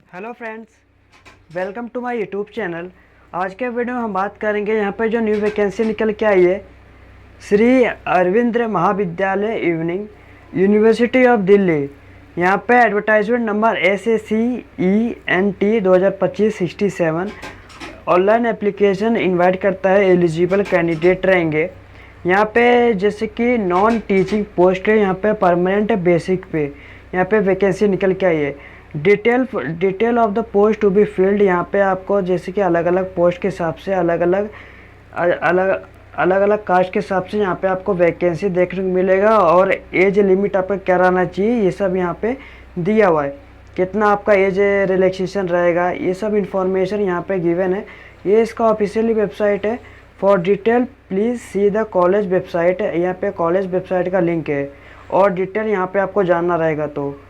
Hello friends, welcome to my YouTube channel. आज के video में हम बात करेंगे यहाँ पे जो न्यू वैकेंसी निकल के आई है, श्री अरविंद महाविद्यालय इवनिंग, यूनिवर्सिटी ऑफ दिल्ली। यहाँ पे advertisement number SACENT 2025-67। Online application invite करता है, एलिजिबल कैंडिडेट रहेंगे। यहाँ पे जैसे कि नॉन टीचिंग पोस्ट है, यहाँ पे परमानेंट बेसिक पे यहाँ पे वैकेंसी निकल के आई है। Detail of the post to be filled, यहाँ पे आपको जैसे कि अलग अलग पोस्ट के हिसाब से अलग अलग कास्ट के हिसाब से यहाँ पे आपको वैकेंसी देखने को मिलेगा। और एज लिमिट आपका क्या रहना चाहिए ये सब यहाँ पे दिया हुआ है। कितना आपका एज रिलैक्सेशन रहेगा ये सब इंफॉर्मेशन यहाँ पे गिवन है। ये इसका ऑफिशियली वेबसाइट है। For detail please see the college website. यहाँ पे कॉलेज वेबसाइट का लिंक है और डिटेल यहाँ पे आपको जानना रहेगा। तो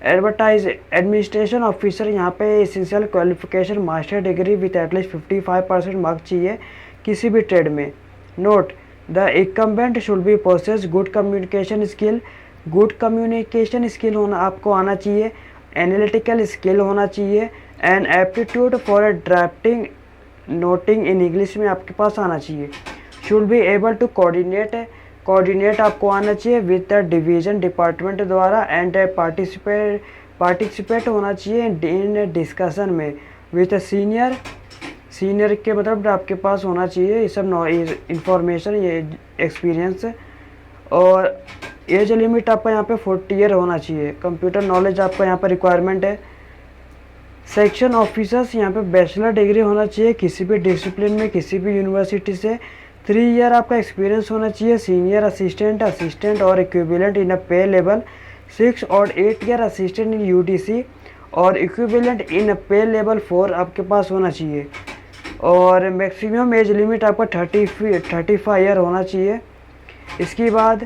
एडवर्टाइज एडमिनिस्ट्रेशन ऑफिसर, यहाँ पे essential qualification master degree with at least 55% marks चाहिए किसी भी ट्रेड में। Note the incumbent should be possess good communication skill. Good communication skill होना आपको आना चाहिए, एनालिटिकल स्किल होना चाहिए and aptitude for drafting noting in English में आपके पास आना चाहिए। Should be able to coordinate आपको आना चाहिए विद द डिवीजन डिपार्टमेंट द्वारा एंड पार्टिसिपेट होना चाहिए इन डिस्कशन में विद सीनियर के मतलब आपके पास होना चाहिए ये सब इंफॉर्मेशन, ये एक्सपीरियंस। और एज लिमिट आपका यहाँ पे 40 ईयर होना चाहिए। कंप्यूटर नॉलेज आपका यहाँ पर रिक्वायरमेंट है। सेक्शन ऑफिसर्स, यहाँ पे बैचलर डिग्री होना चाहिए किसी भी डिसिप्लिन में किसी भी यूनिवर्सिटी से। 3 ईयर आपका एक्सपीरियंस होना चाहिए। सीनियर असिस्टेंट और इक्विवेलेंट इन अ पे लेवल 6 और 8 ईयर असिस्टेंट इन UDC और इक्विवेलेंट इन अ पे लेवल 4 आपके पास होना चाहिए। और मैक्सिमम एज लिमिट आपका 35 ईयर होना चाहिए। इसके बाद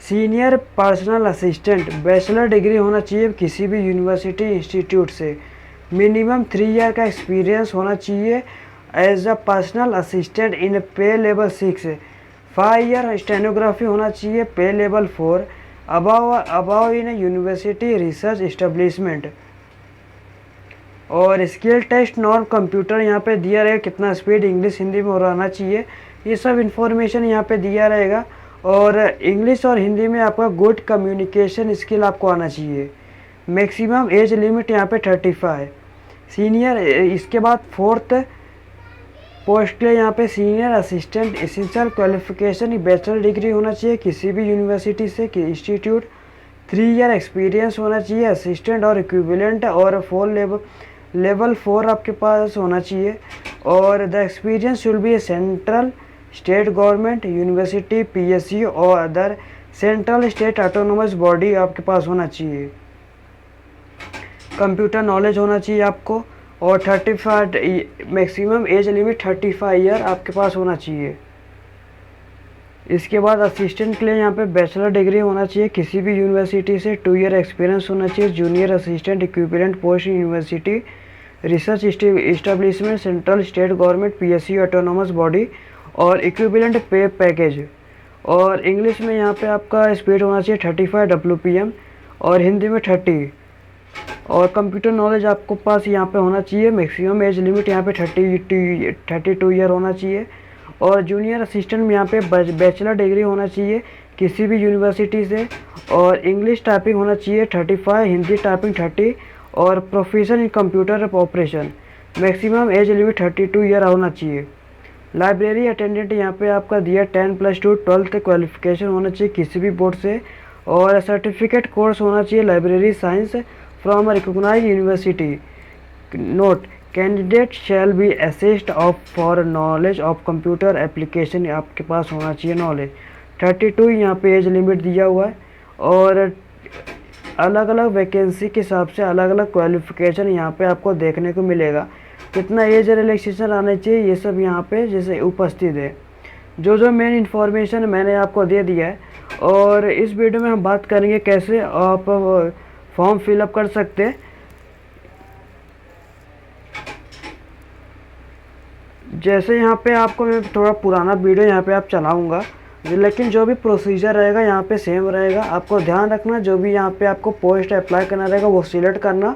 senior personal assistant, bachelor degree होना चाहिए किसी भी यूनिवर्सिटी इंस्टीट्यूट से। मिनिमम 3 ईयर का एक्सपीरियंस होना चाहिए as a personal assistant in pay level 6। 5 year stenography होना चाहिए pay level 4 above in university research establishment. और स्किल टेस्ट नॉन कंप्यूटर यहाँ पे दिया रहेगा, कितना स्पीड इंग्लिश हिंदी में रहना चाहिए ये सब इंफॉर्मेशन यहाँ पे दिया रहेगा। और इंग्लिश और हिंदी में आपका गुड कम्युनिकेशन स्किल आपको आना चाहिए। मैक्सिमम एज लिमिट यहाँ पे 35। सीनियर, इसके बाद 4th पोस्ट के लिए यहाँ पे senior assistant, essential qualification bachelor degree होना चाहिए किसी भी यूनिवर्सिटी से कि इंस्टीट्यूट। 3 ईयर एक्सपीरियंस होना चाहिए असिस्टेंट और इक्विवेलेंट और 4 लेवल 4 आपके पास होना चाहिए। और the experience should be central state government university PSU और other central state autonomous body आपके पास होना चाहिए। कंप्यूटर नॉलेज होना चाहिए आपको। और 35 मैक्सिमम एज लिमिट 35 ईयर आपके पास होना चाहिए। इसके बाद असिस्टेंट के लिए यहाँ पे बैचलर डिग्री होना चाहिए किसी भी यूनिवर्सिटी से। 2 ईयर एक्सपीरियंस होना चाहिए। Junior assistant equivalent post university research establishment central state government PSU autonomous body और इक्विवेलेंट पे पैकेज। और इंग्लिश में यहाँ पे आपका स्पीड होना चाहिए 35 WPM और हिंदी में 30। और कंप्यूटर नॉलेज आपको पास यहाँ पे होना चाहिए। मैक्सिमम एज लिमिट यहाँ पे 32 ईयर होना चाहिए। और जूनियर असिस्टेंट में यहाँ पे बैचलर डिग्री होना चाहिए किसी भी यूनिवर्सिटी से। और इंग्लिश टाइपिंग होना चाहिए 35, हिंदी टाइपिंग 30 और profession in computer operation. Maximum age limit 32 year होना चाहिए। लाइब्रेरी अटेंडेंट यहाँ पे आपका दिया 10+2 12th क्वालिफिकेशन होना चाहिए किसी भी बोर्ड से। और सर्टिफिकेट कोर्स होना चाहिए library science from a recognised university. Note candidate shall be assessed of for knowledge of computer application, आपके पास होना चाहिए नॉलेज। 32 यहाँ पे एज लिमिट दिया हुआ है। और अलग अलग वैकेंसी के हिसाब से अलग अलग क्वालिफिकेशन यहाँ पे आपको देखने को मिलेगा। कितना एज रिलैक्सेशन आना चाहिए ये सब यहाँ पे जैसे उपस्थित है। जो मेन इन्फॉर्मेशन मैंने आपको दे दिया है। और इस वीडियो में हम बात करेंगे कैसे आप फॉर्म फिलअप कर सकते हैं। जैसे यहाँ पे आपको मैं थोड़ा पुराना वीडियो यहाँ पे आप चलाऊँगा, लेकिन जो भी प्रोसीजर रहेगा यहाँ पे सेम रहेगा। आपको ध्यान रखना जो भी यहाँ पे आपको पोस्ट अप्लाई करना रहेगा वो सिलेक्ट करना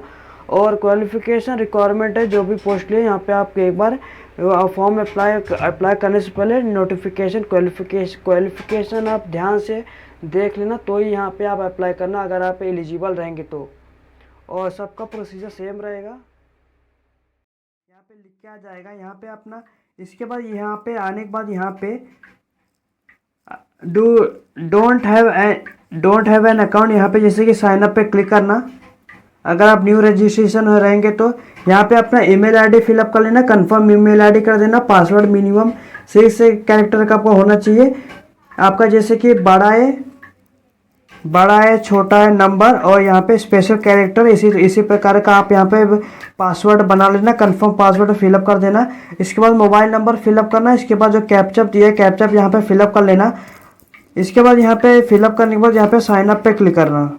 और क्वालिफिकेशन रिक्वायरमेंट है, जो भी पोस्ट लिए यहाँ पे आपके एक बार फॉर्म अप्लाई करने से पहले नोटिफिकेशन क्वालिफिकेशन आप ध्यान से देख लेना, तो ही यहाँ पे आप अप्लाई करना अगर आप एलिजिबल रहेंगे तो। और सबका प्रोसीजर सेम रहेगा, यहाँ पे लिख के आ जाएगा यहाँ पे अपना। इसके बाद यहाँ पे आने के बाद यहाँ पे डोंट हैव एन अकाउंट, यहाँ पे जैसे कि साइन अप पे क्लिक करना। अगर आप न्यू रजिस्ट्रेशन हो रहेंगे तो यहाँ पे अपना ईमेल आईडी फिलअप कर लेना, कंफर्म ईमेल आईडी कर देना। पासवर्ड मिनिमम 6 कैरेक्टर का आपको होना चाहिए आपका, जैसे कि बड़ा है छोटा है नंबर, और यहाँ पे स्पेशल कैरेक्टर इसी प्रकार का आप यहाँ पे पासवर्ड बना लेना, कंफर्म पासवर्ड फिलअप कर देना। इसके बाद मोबाइल नंबर फिलअप करना। इसके बाद जो कैप्चा दिया है कैप्चा यहाँ पे फिलअप कर लेना। इसके बाद यहाँ पे फिलअप करने के बाद यहाँ पे साइन अप पे क्लिक करना।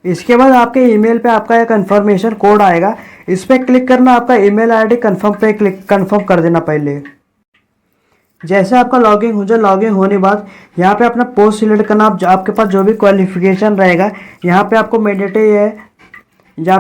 इसके बाद आपके ईमेल पे आपका एक कन्फर्मेशन कोड आएगा, इस पर क्लिक करना। आपका ईमेल आईडी कंफर्म कर देना पहले। जैसे आपका लॉगिन हो जाए, लॉगिन होने के बाद यहाँ पे अपना पोस्ट सिलेक्ट करना। आप आपके पास जो भी क्वालिफिकेशन रहेगा यहाँ पे आपको मैंडेटरी है, यहाँ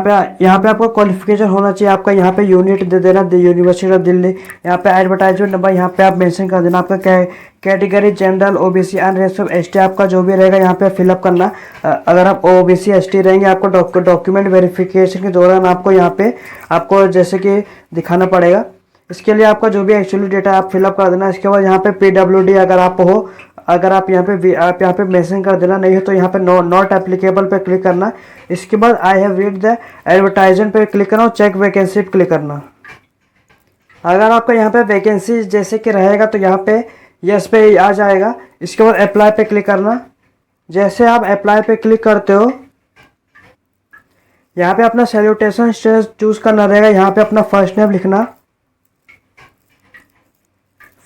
पे आपका क्वालिफिकेशन होना चाहिए आपका। यहाँ पे यूनिट दे देना, यूनिवर्सिटी ऑफ दिल्ली। यहाँ पे एडवर्टाइजमेंट नंबर यहाँ पे आप मेंशन कर देना। आपका category general, OBC, unreserved, ST आपका जो भी रहेगा यहाँ पे फिलअप करना। अगर आप ओबीसी एसटी रहेंगे आपको डॉक्यूमेंट वेरिफिकेशन के दौरान आपको यहाँ पे आपको जैसे कि दिखाना पड़ेगा। इसके लिए आपका जो भी एक्चुअली डेटा आप फिलअप कर देना। इसके बाद यहाँ पे पीडब्ल्यूडी अगर आप यहाँ पे मेंशन कर देना, नहीं हो तो यहाँ पे नॉट एप्लीकेबल पे क्लिक करना। इसके बाद I have read the advertisement पे क्लिक करना और चेक वैकेंसी पे क्लिक करना। अगर आपका यहाँ पे वैकेंसी जैसे कि रहेगा तो यहाँ पे यस पे आ जाएगा। इसके बाद अप्लाई पे क्लिक करना। जैसे आप अप्लाई पे क्लिक करते हो यहाँ पे अपना सैल्यूटेशन स्टेज चूज करना रहेगा। यहाँ पे अपना फर्स्ट नेम लिखना।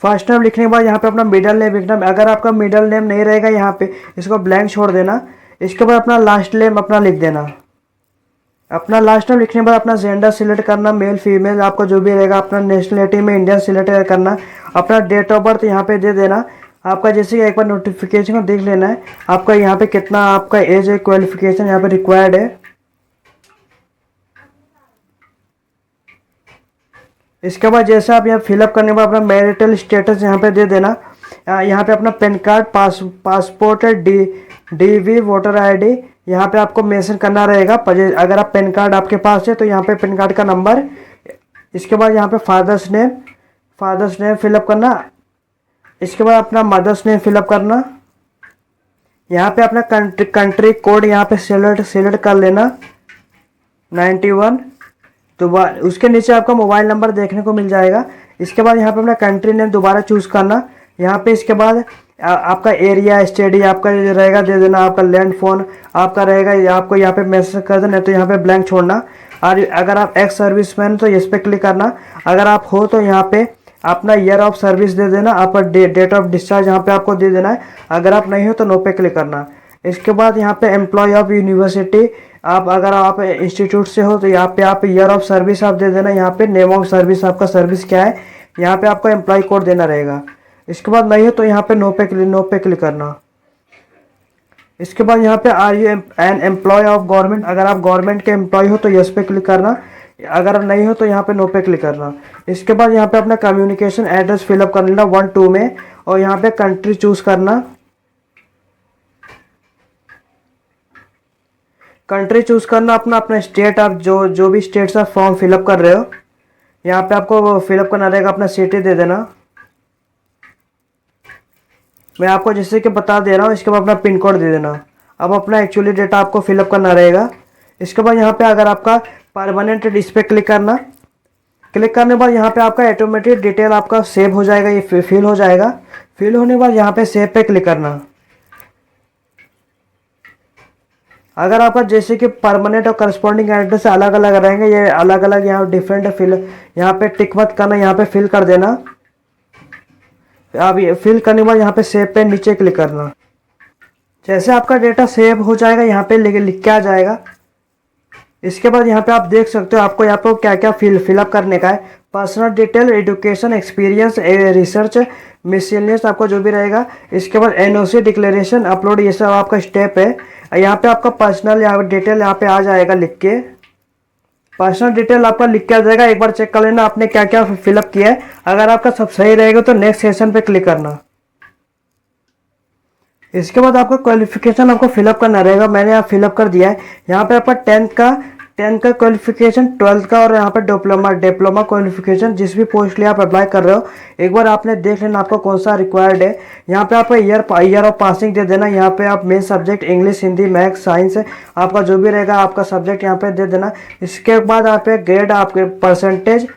फर्स्ट नेम लिखने के बाद यहाँ पे अपना मिडल नेम लिखना। अगर आपका मिडल नेम नहीं रहेगा यहाँ पे इसको ब्लैंक छोड़ देना। इसके बाद अपना लास्ट नेम अपना लिख देना। अपना लास्ट नेम लिखने के बाद अपना जेंडर सिलेक्ट करना, मेल फीमेल आपका जो भी रहेगा। अपना नेशनलिटी में इंडियन सिलेक्ट करना। अपना डेट ऑफ बर्थ यहाँ पे दे देना। आपका जैसे कि एक बार नोटिफिकेशन को देख लेना है आपका यहाँ पे कितना आपका एज है, क्वालिफिकेशन यहाँ पे रिक्वायर्ड है। इसके बाद जैसे आप यहाँ फिलअप करने के बाद अपना मैरिटल स्टेटस यहाँ पे दे देना। यहाँ पे अपना PAN card, passport, DV, voter ID यहाँ पे आपको मेंशन करना रहेगा। अगर आप पैन कार्ड आपके पास है तो यहाँ पे पैन कार्ड का नंबर। इसके बाद यहाँ पे फादर्स नेम फिलअप करना। इसके बाद अपना मदर्स नेम फिलअप करना। यहाँ पे अपना कंट्री कोड यहाँ पे सिलेक्ट कर लेना 91। तो उसके नीचे आपका मोबाइल नंबर देखने को मिल जाएगा। इसके बाद यहाँ पे अपना कंट्री नेम दोबारा चूज़ करना। यहाँ पे इसके बाद आपका एरिया स्टडी आपका रहेगा दे देना। आपका लैंड फोन आपका रहेगा, आपको यहाँ पे मैसेज कर देना, तो यहाँ पे ब्लैंक छोड़ना। और अगर आप एक्स सर्विसमैन तो इस पर क्लिक करना। अगर आप हो तो यहाँ पे अपना ईयर ऑफ सर्विस दे देना। आपका डेट ऑफ डिस्चार्ज यहाँ पे आपको दे देना है। अगर आप नहीं हो तो नो पे क्लिक करना। इसके बाद यहाँ पे एम्प्लॉय ऑफ यूनिवर्सिटी अगर आप इंस्टीट्यूट से हो तो यहाँ पे आप ईयर ऑफ सर्विस आप दे देना। यहाँ पे नेम ऑफ सर्विस आपका सर्विस क्या है, यहाँ पे आपको एम्प्लॉय कोड देना रहेगा। इसके बाद नहीं हो तो यहाँ पे नो पे क्लिक करना। इसके बाद यहाँ पे are you an employ of government, अगर आप गवर्नमेंट के एम्प्लॉय हो तो यस पे क्लिक करना। अगर नहीं हो तो यहाँ पे नो पे क्लिक करना। इसके बाद यहाँ पे अपना कम्युनिकेशन एड्रेस फिलअप कर लेना 1-2 में, और यहाँ पे कंट्री चूज करना। कंट्री चूज करना अपना स्टेट, आप जो भी स्टेट से फॉर्म फिलअप कर रहे हो यहाँ पे आपको फिलअप करना रहेगा। अपना सिटी दे देना। मैं आपको जैसे कि बता दे रहा हूँ। इसके बाद अपना पिन कोड दे देना। अब अपना एक्चुअली डेटा आपको फिलअप करना रहेगा। इसके बाद यहाँ पे अगर आपका परमानेंट इस पर क्लिक करना। क्लिक करने के बाद यहाँ पे आपका ऑटोमेटिक डिटेल आपका सेव हो जाएगा, ये फिल हो जाएगा। फिल होने के बाद यहाँ पे सेव पे क्लिक करना। अगर आपका जैसे कि परमानेंट और करस्पॉन्डिंग एड्रेस अलग अलग रहेंगे, ये अलग अलग यहाँ डिफरेंट फिल, यहाँ पे टिक मत करना, यहाँ पे फिल कर देना। अब ये फिल करने के बाद यहाँ पे सेव पे नीचे क्लिक करना। जैसे आपका डेटा सेव हो जाएगा यहाँ पे लिख के आ जाएगा। इसके बाद यहाँ पे आप देख सकते हो आपको यहाँ पे क्या क्या फिलअप करने का है। Personal detail, education, experience, research, miscellaneous आपका जो भी रहेगा। इसके बाद एनओसी डिक्लेरेशन अपलोड, ये सब आपका स्टेप है। यहाँ पे आपका पर्सनल यहाँ डिटेल यहाँ पे आ जाएगा लिख के। पर्सनल डिटेल आपका लिख के आ जाएगा, एक बार चेक कर लेना आपने क्या क्या फिलअप किया है। अगर आपका सब सही रहेगा तो नेक्स्ट सेशन पे क्लिक करना। इसके बाद आपका क्वालिफिकेशन आपको फिलअप करना रहेगा। मैंने यहाँ फिलअप कर दिया है। यहाँ पे आपका टेंथ का क्वालिफिकेशन, 12th का, और यहाँ पे डिप्लोमा क्वालिफिकेशन जिस भी पोस्ट लिए आप अप्लाई कर रहे हो एक बार आपने देख लेना आपको कौन सा रिक्वायर्ड है। यहाँ पे आप ईयर ऑफ पासिंग दे देना। यहाँ पे आप main subject English, Hindi, maths, science आपका जो भी रहेगा आपका सब्जेक्ट यहाँ पे दे देना। इसके बाद आप ग्रेड, आपके परसेंटेज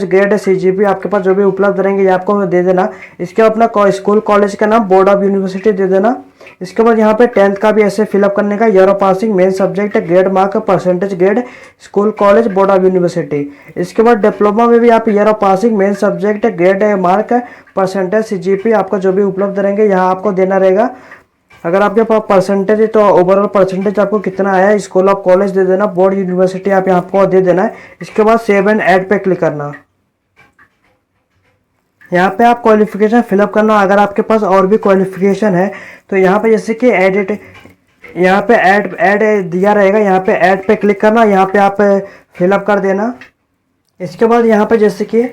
ग्रेड, CGP आपके पास जो भी उपलब्ध रहेंगे ये आपको दे देना। इसके बाद अपना स्कूल कॉलेज का नाम, बोर्ड ऑफ यूनिवर्सिटी दे देना। इसके बाद यहाँ पे 10th का भी ऐसे फिलअप करने का, year of passing, main subject, grade, mark, percentage grade, school college, board of university. इसके बाद डिप्लोमा में भी आप year of passing, main subject, grade, mark, percentage, CGP आपका जो भी उपलब्ध रहेंगे यहाँ आपको देना रहेगा। अगर आपके पास परसेंटेज है तो ओवरऑल परसेंटेज आपको कितना आया है, स्कूल ऑफ कॉलेज दे देना, बोर्ड यूनिवर्सिटी आप यहाँ आपको दे देना है। इसके बाद सेव एंड ऐड पे क्लिक करना। यहाँ पे आप क्वालिफिकेशन फिलअप करना। अगर आपके पास और भी क्वालिफिकेशन है तो यहाँ पे जैसे कि एडिट, यहाँ पे ऐड दिया रहेगा, यहाँ पे ऐड पे क्लिक करना, यहाँ पे आप फिलअप कर देना। इसके बाद यहाँ पे जैसे कि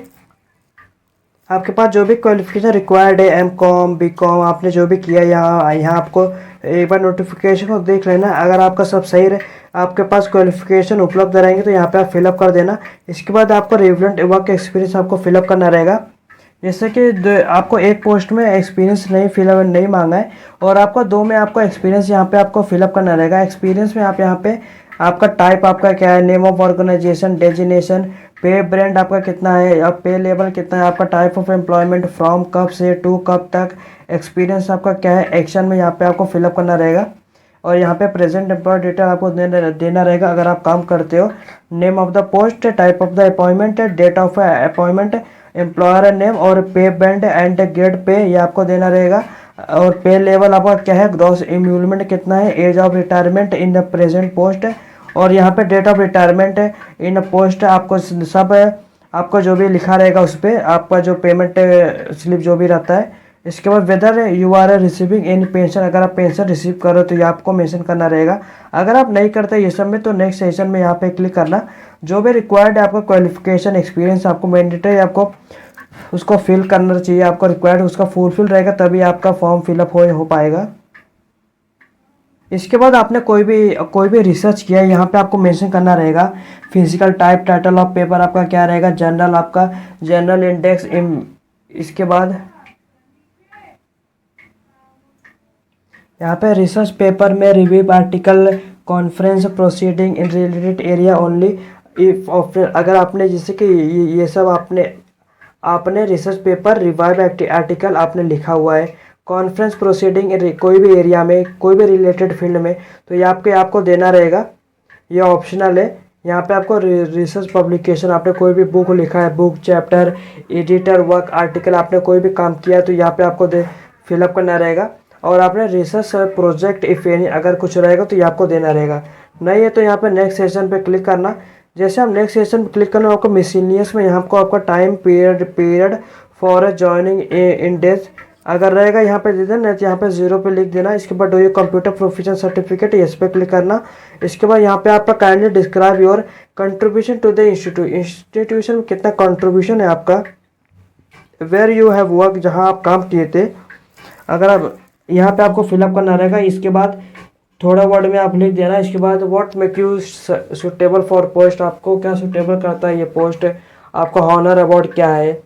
आपके पास जो भी क्वालिफिकेशन रिक्वायर्ड है, MCOM, BCOM आपने जो भी किया यहाँ आपको एक बार नोटिफिकेशन को देख लेना। अगर आपका सब सही रहे, आपके पास क्वालिफिकेशन उपलब्ध रहेंगे तो यहाँ पे आप फिलअप कर देना। इसके बाद आपको रिलेवेंट वर्क एक्सपीरियंस आपको फिलअप करना रहेगा। जैसे कि आपको एक पोस्ट में एक्सपीरियंस नहीं मांगा है और आपको 2 में आपको एक्सपीरियंस यहाँ पे आपको फिलअप करना रहेगा। एक्सपीरियंस में आप यहाँ पे आपका टाइप आपका क्या है, नेम ऑफ ऑर्गेनाइजेशन, डेजिनेशन, पे ब्रांड आपका कितना है, अब पे लेवल कितना है, आपका टाइप ऑफ एम्प्लॉयमेंट, फ्रॉम कब से टू कब तक, एक्सपीरियंस आपका क्या है, एक्शन में यहाँ पे आपको फिलअप करना रहेगा। और यहाँ पे प्रेजेंट एम्प्लॉय डिटेल आपको देना रहेगा अगर आप काम करते हो। Name of the post, type of the appointment, date of appointment, employer name और pay band and grade pay ये आपको देना रहेगा। और पे लेवल आपका क्या है, ग्रॉस इम्यूलमेंट कितना है, age of retirement in the present post, और यहाँ पे date of retirement in post आपको सब आपको जो भी लिखा रहेगा उस पर आपका जो पेमेंट स्लिप जो भी रहता है। इसके बाद whether you are receiving any pension, अगर आप पेंशन रिसीव करो तो ये आपको मेंशन करना रहेगा। अगर आप नहीं करते ये सब में तो नेक्स्ट सेशन में यहाँ पे क्लिक करना। जो भी रिक्वायर्ड है आपका क्वालिफिकेशन, एक्सपीरियंस आपको मैंडेटरी आपको उसको फिल करना चाहिए। आपको रिक्वायर्ड उसका फुलफिल रहेगा तभी आपका फॉर्म फिलअप हो पाएगा। इसके बाद आपने कोई भी रिसर्च किया है यहाँ पे आपको मेंशन करना रहेगा। Physical type, title of paper आपका क्या रहेगा, जनरल आपका जनरल इंडेक्स। इसके बाद यहाँ पे रिसर्च पेपर में review article, conference proceeding in related area only if अगर आपने जैसे कि ये सब आपने रिसर्च पेपर, रिवाइव आर्टिकल आपने लिखा हुआ है, कॉन्फ्रेंस प्रोसीडिंग कोई भी एरिया में, कोई भी रिलेटेड फील्ड में, तो ये आपको देना रहेगा। ये ऑप्शनल है। यहाँ पे आपको रिसर्च पब्लिकेशन, आपने कोई भी बुक लिखा है, book, chapter, editor work, article, आपने कोई भी काम किया तो यहाँ पे आपको फिलअप करना रहेगा। और आपने रिसर्च प्रोजेक्ट इफ एनी अगर कुछ रहेगा तो ये आपको देना रहेगा। नहीं है तो यहाँ पे नेक्स्ट सेशन पे क्लिक करना। जैसे आप नेक्स्ट सेशन पे क्लिक करना, आपको मिसलिनियस में यहाँ को आपका time period for joining in days अगर रहेगा यहाँ पे दे देना, तो यहाँ पे 0 पे लिख देना। इसके बाद do you computer proficiency certificate, इस पे क्लिक करना। इसके बाद यहाँ पे आपका kindly describe your contribution to the institution में कितना कंट्रीब्यूशन है आपका, वेयर यू हैव वर्क, जहाँ आप काम किए थे। अगर आप यहाँ पे आपको फिलअप करना रहेगा। इसके बाद थोड़ा वर्ड में आप लिख देना। इसके बाद what make you suitable for post, आपको क्या सुटेबल करता है ये पोस्ट, आपका हॉनर अवार्ड क्या है।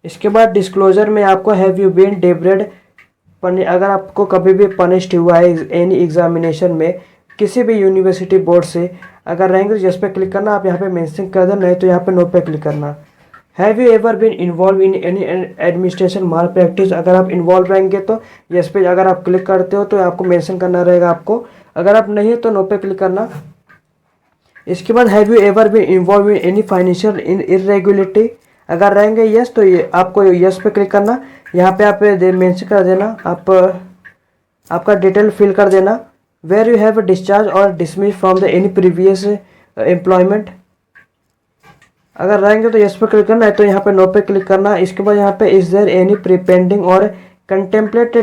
इसके बाद डिस्क्लोजर में आपको हैव यू बीन डिब्रेड, अगर आपको कभी भी पनिश्ड हुआ है एनी एग्जामिनेशन में किसी भी यूनिवर्सिटी बोर्ड से अगर रहेंगे तो जिस पे क्लिक करना, आप यहाँ पे मेंशन कर देना, नहीं तो यहाँ पे नो पे क्लिक करना। Have you ever been involve in any administration malpractice, अगर आप इन्वॉल्व रहेंगे तो यस पे अगर आप क्लिक करते हो तो आपको मेंशन करना रहेगा आपको। अगर आप नहीं तो नो पे क्लिक करना। इसके बाद have you ever been involve in any financial irregularity, अगर रहेंगे यस तो ये आपको यस पे क्लिक करना। यहाँ पे आप मेंशन कर देना, आप आपका डिटेल फिल कर देना। वेयर यू हैव डिस्चार्ज और dismiss from the any previous employment, अगर रहेंगे तो यस पे क्लिक करना है तो यहाँ पे नो पे क्लिक करना। इसके बाद यहाँ पे इज देयर एनी प्रीपेंडिंग और contemplate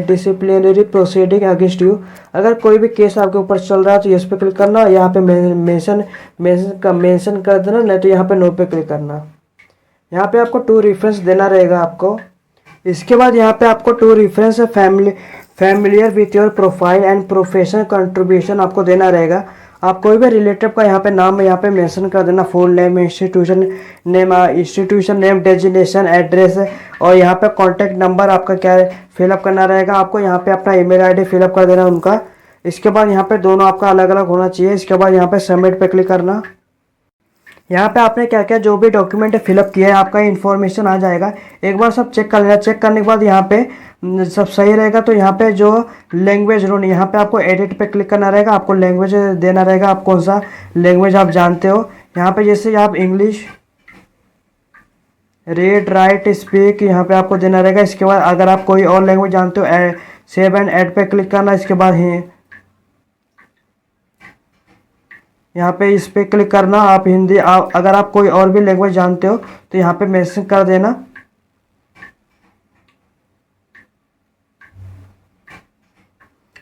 disciplinary proceeding against you. अगर कोई भी केस आपके ऊपर चल रहा है तो इस पर क्लिक करना, यहाँ पे मेंशन कर देना, नहीं तो यहाँ पे नो पे क्लिक करना। यहाँ पे आपको 2 रेफरेंस देना रहेगा आपको। इसके बाद यहाँ पे आपको 2 reference familiar with your profile and professional contribution आपको देना रहेगा। आप कोई भी रिलेटिव का यहाँ पे नाम यहाँ पे मेंशन कर देना, full name, institution name, designation, address, और यहाँ पे कॉन्टैक्ट नंबर आपका क्या है फिलअप करना रहेगा। आपको यहाँ पे अपना ईमेल आईडी फिलअप कर देना उनका। इसके बाद यहाँ पे दोनों आपका अलग अलग होना चाहिए। इसके बाद यहाँ पे सबमिट पे क्लिक करना। यहाँ पे आपने क्या क्या जो भी डॉक्यूमेंट फिलअप किया है आपका इन्फॉर्मेशन आ जाएगा। एक बार सब चेक कर लेना। चेक करने के बाद यहाँ पे सब सही रहेगा तो यहाँ पे जो लैंग्वेज रूल, यहाँ पे आपको एडिट पे क्लिक करना रहेगा। आपको लैंग्वेज देना रहेगा, आप कौन सा लैंग्वेज आप जानते हो। यहाँ पे जैसे आप इंग्लिश, रीड, राइट, स्पीक यहाँ पे आपको देना रहेगा। इसके बाद अगर आप कोई और लैंग्वेज जानते हो, सेव एंड ऐड पे क्लिक करना। इसके बाद यहाँ पे इस पे क्लिक करना। आप हिंदी, अगर आप कोई और भी लैंग्वेज जानते हो तो यहाँ पे मेंशन कर देना।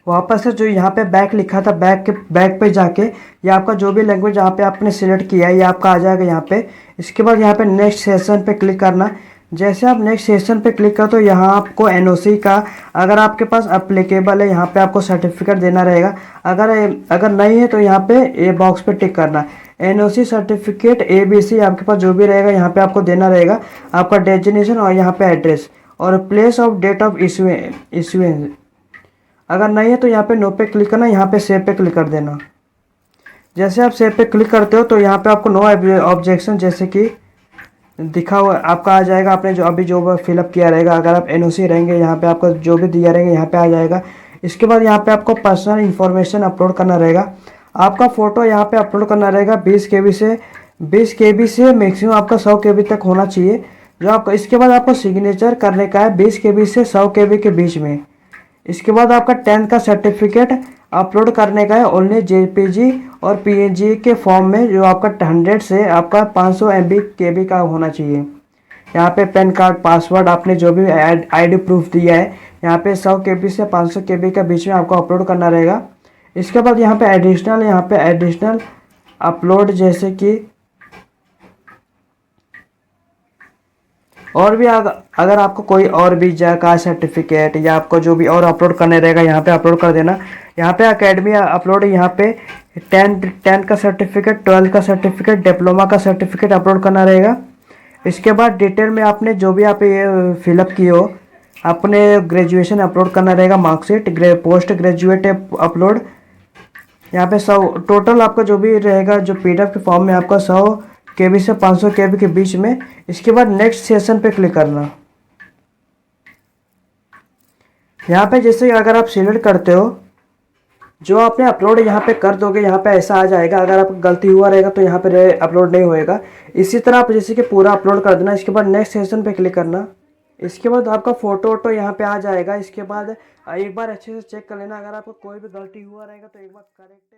वापस से जो यहाँ पे बैक लिखा था, बैक पे जाके ये आपका जो भी लैंग्वेज यहाँ पे आपने सिलेक्ट किया है ये आपका आ जाएगा यहाँ पे। इसके बाद यहाँ पे नेक्स्ट सेशन पे क्लिक करना। जैसे आप नेक्स्ट सेशन पे क्लिक करो तो यहाँ आपको एनओसी का, अगर आपके पास अप्लीकेबल है यहाँ पे आपको सर्टिफिकेट देना रहेगा। अगर नहीं है तो यहाँ पे ए बॉक्स पे टिक करना। एनओसी सर्टिफिकेट ABC आपके पास जो भी रहेगा यहाँ पे आपको देना रहेगा। आपका डेजिग्नेशन और यहाँ पे एड्रेस और place of date of issuance. अगर नहीं है तो यहाँ पे नो पे क्लिक करना, यहाँ पे सेव पे क्लिक कर देना। जैसे आप सेव पे क्लिक करते हो तो यहाँ पे आपको नो ऑब्जेक्शन जैसे कि दिखा हुआ आपका आ जाएगा। आपने जो फिलअप किया रहेगा, अगर आप एनओसी रहेंगे यहाँ पे आपका जो भी दिया रहेगा यहाँ पे आ जाएगा। इसके बाद यहाँ पे आपको पर्सनल इन्फॉर्मेशन अपलोड करना रहेगा। आपका फ़ोटो यहाँ पे अपलोड करना रहेगा 20 KB से मैक्सिमम आपका 100 KB तक होना चाहिए जो आपका। इसके बाद आपको सिग्नेचर करने का है 20 KB से 100 KB के बीच में। इसके बाद आपका 10th का सर्टिफिकेट अपलोड करने का है ओनली JPG और PNG के फॉर्म में, जो आपका 100 से आपका 500 MB KB का होना चाहिए। यहाँ पे पैन कार्ड, पासवर्ड, आपने जो भी ID प्रूफ दिया है यहाँ पे 100 KB से 500 KB के बीच में आपको अपलोड करना रहेगा। इसके बाद यहाँ पे एडिशनल अपलोड जैसे कि और भी अगर आपको कोई और वीजा का सर्टिफिकेट या आपको जो भी और अपलोड करने रहेगा यहाँ पे अपलोड कर देना। यहाँ पे एकेडमी अपलोड, यहाँ पे 10 का सर्टिफिकेट, 12 का सर्टिफिकेट, डिप्लोमा का सर्टिफिकेट अपलोड करना रहेगा। इसके बाद डिटेल में आपने जो भी आप ये फिलअप किए हो अपने ग्रेजुएशन अपलोड करना रहेगा, मार्कशीट, पोस्ट ग्रेजुएट अपलोड। यहाँ पे 100 टोटल आपका जो भी रहेगा जो PDF के फॉर्म में आपका 100 KB से 500 KB के बीच में। इसके बाद नेक्स्ट सेशन पे क्लिक करना। यहाँ पे जैसे अगर आप सिलेक्ट करते हो जो आपने अपलोड यहाँ पे कर दोगे यहाँ पे ऐसा आ जाएगा। अगर आपको गलती हुआ रहेगा तो यहाँ पे अपलोड नहीं होएगा। इसी तरह आप जैसे कि पूरा अपलोड कर देना। इसके बाद नेक्स्ट सेशन पे क्लिक करना। इसके बाद आपका फोटो वोटो यहाँ पे आ जाएगा। इसके बाद एक बार अच्छे से चेक कर लेना। अगर आपको कोई भी गलती हुआ रहेगा तो एक बार करेक्ट कर